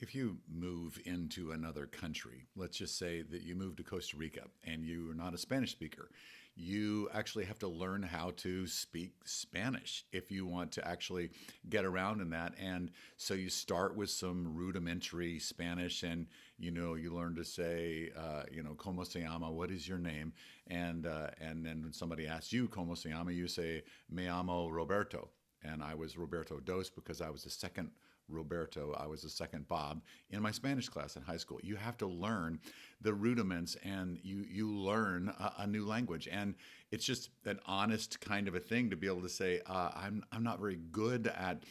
If you move into another country, let's just say that you move to Costa Rica and you are not a Spanish speaker, you actually have to learn how to speak Spanish if you want to actually get around in that. And so you start with some rudimentary Spanish, and you learn to say, "Cómo se llama?" What is your name? And then when somebody asks you "Cómo se llama?" you say, "Me llamo Roberto." And I was Roberto Dos because I was the second Roberto. I was the second Bob in my Spanish class in high school. You have to learn the rudiments, and you learn a new language, and it's just an honest kind of a thing to be able to say, I'm not very good at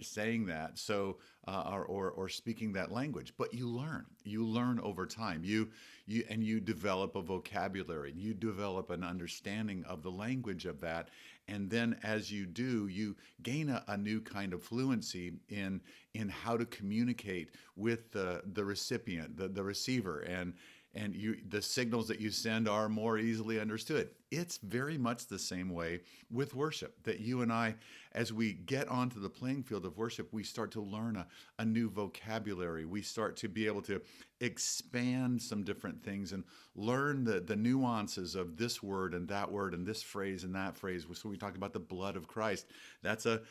saying that, so or speaking that language, but you learn over time. You develop a vocabulary, you develop an understanding of the language of that, and then as you do, you gain a new kind of fluency in how to communicate with the recipient, the receiver, and the signals that you send are more easily understood. It's very much the same way with worship, that you and I, as we get onto the playing field of worship, we start to learn a new vocabulary. We start to be able to expand some different things and learn the nuances of this word and this phrase and that phrase. So we talk about the blood of Christ. That's a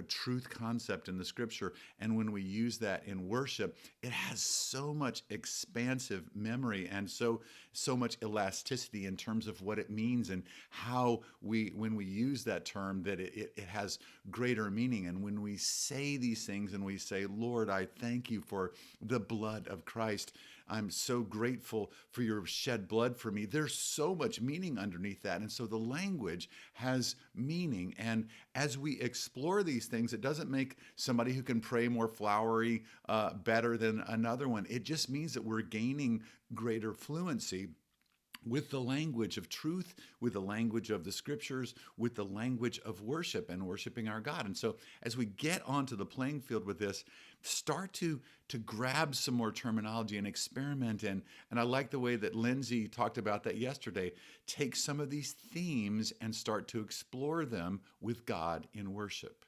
truth concept in the scripture. And when we use that in worship, it has so much expansive memory and so much elasticity in terms of what it means and how when we use that term, that it has greater meaning. And when we say these things and we say, "Lord, I thank you for the blood of Christ. I'm so grateful for your shed blood for me." There's so much meaning underneath that. And so the language has meaning. And as we explore these things, it doesn't make somebody who can pray more flowery better than another one. It just means that we're gaining greater fluency with the language of truth, with the language of the scriptures, with the language of worship and worshiping our God. And so as we get onto the playing field with this, start to grab some more terminology and experiment in. And I like the way that Lindsay talked about that yesterday. Take some of these themes and start to explore them with God in worship.